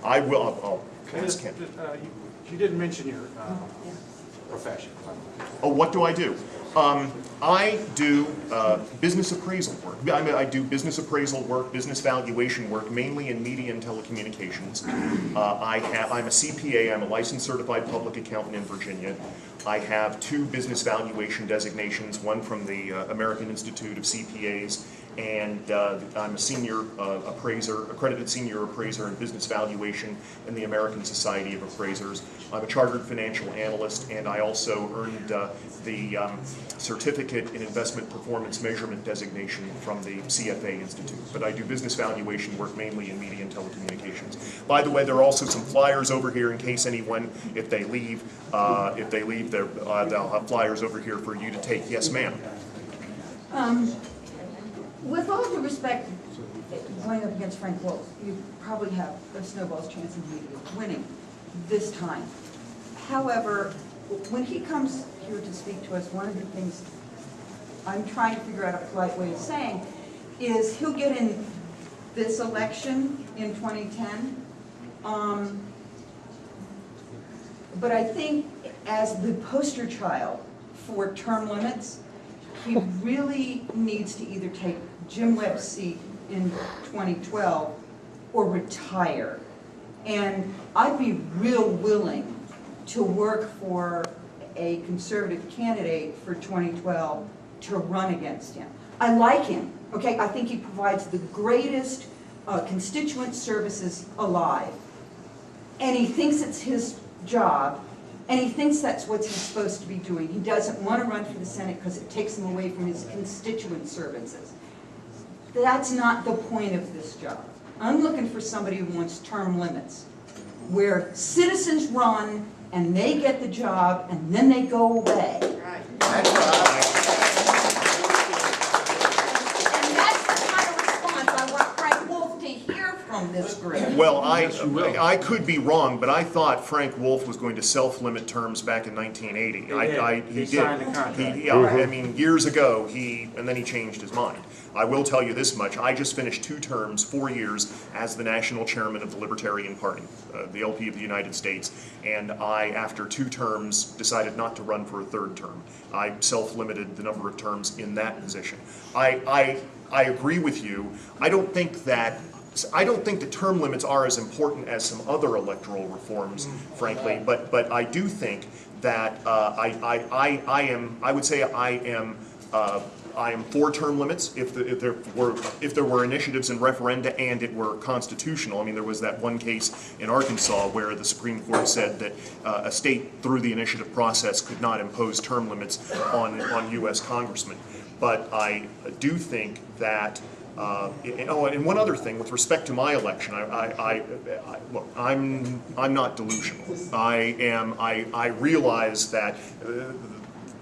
I will. I'll ask him. You didn't mention your profession. Oh, what do I do? I do business appraisal work. I do business appraisal work, business valuation work, mainly in media and telecommunications. I'm a CPA. I'm a licensed certified public accountant in Virginia. I have 2 business valuation designations, one from the American Institute of CPAs, and I'm a senior appraiser, accredited senior appraiser in business valuation in the American Society of Appraisers. I'm a chartered financial analyst, and I also earned the Certificate in Investment Performance Measurement designation from the CFA Institute. But I do business valuation work mainly in media and telecommunications. By the way, there are also some flyers over here in case anyone, if they leave, they'll have flyers over here for you to take. Yes, ma'am. With all due respect, going up against Frank Wolf, you probably have a snowball's chance of winning this time. However, when he comes here to speak to us, one of the things I'm trying to figure out a polite way of saying is he'll get in this election in 2010. But I think as the poster child for term limits, he really needs to either take Jim Webb's seat in 2012 or retire. And I'd be real willing to work for a conservative candidate for 2012 to run against him. I like him, okay? I think he provides the greatest constituent services alive. And he thinks it's his job, and he thinks that's what he's supposed to be doing. He doesn't want to run for the Senate because it takes him away from his constituent services. That's not the point of this job. I'm looking for somebody who wants term limits, where citizens run and they get the job and then they go away. Right. That's right. And that's the kind of response I want Frank Wolf to hear from this group. Well, I could be wrong, but I thought Frank Wolf was going to self-limit terms back in 1980. He did. Signed a contract. I mean, years ago, and then he changed his mind. I will tell you this much. I just finished 2 terms, 4 years, as the national chairman of the Libertarian Party, the LP of the United States, and I, after 2 terms, decided not to run for a 3rd term. I self-limited the number of terms in that position. I agree with you. I don't think that term limits are as important as some other electoral reforms, frankly, but I do think that I am for term limits if there were initiatives in referenda and it were constitutional. I mean, there was that one case in Arkansas where the Supreme Court said that a state, through the initiative process, could not impose term limits on U.S. congressmen. But I do think that. And one other thing, with respect to my election, look, I'm not delusional. I realize that,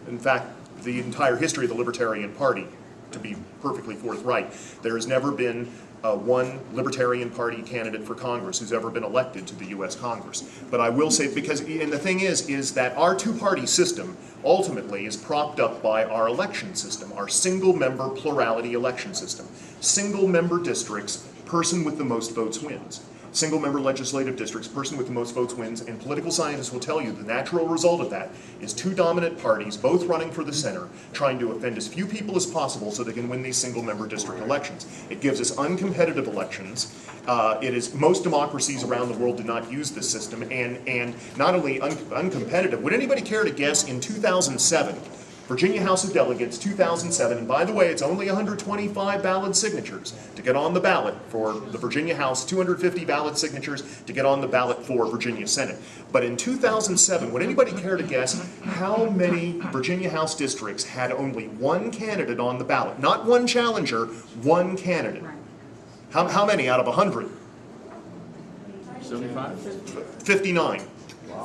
in fact, the entire history of the Libertarian Party, to be perfectly forthright, there has never been one Libertarian Party candidate for Congress who's ever been elected to the U.S. Congress. But I will say, and the thing is that our 2-party system ultimately is propped up by our election system, our single-member plurality election system. Single-member districts, person with the most votes wins. Single-member legislative districts, person with the most votes wins, and political scientists will tell you the natural result of that is 2 dominant parties, both running for the center, trying to offend as few people as possible so they can win these single-member district elections. It gives us uncompetitive elections. Most democracies around the world do not use this system, and not only uncompetitive, would anybody care to guess in 2007, Virginia House of Delegates, 2007, and by the way, it's only 125 valid signatures to get on the ballot for the Virginia House, 250 valid signatures to get on the ballot for Virginia Senate. But in 2007, would anybody care to guess how many Virginia House districts had only 1 candidate on the ballot? Not 1 challenger, 1 candidate. How many out of 100? 75? 59.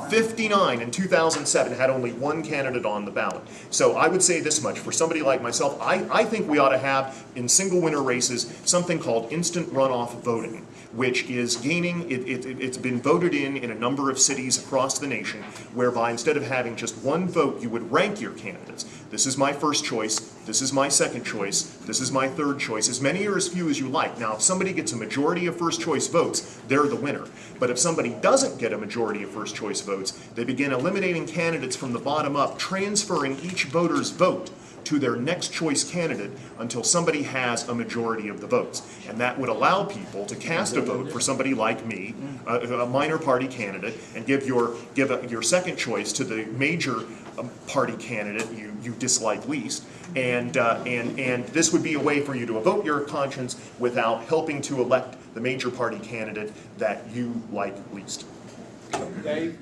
59 in 2007 had only 1 candidate on the ballot. So I would say this much, for somebody like myself, I think we ought to have, in single winner races, something called instant runoff voting, which is gaining, it's been voted in a number of cities across the nation, whereby instead of having just 1 vote, you would rank your candidates. This is my first choice, this is my second choice, this is my third choice, as many or as few as you like. Now, if somebody gets a majority of first choice votes, they're the winner. But if somebody doesn't get a majority of first choice votes, they begin eliminating candidates from the bottom up, transferring each voter's vote to their next choice candidate until somebody has a majority of the votes. And that would allow people to cast a vote for somebody like me, a minor party candidate, and give your second choice to the major party candidate you dislike least. And this would be a way for you to vote your conscience without helping to elect the major party candidate that you like least. Dave?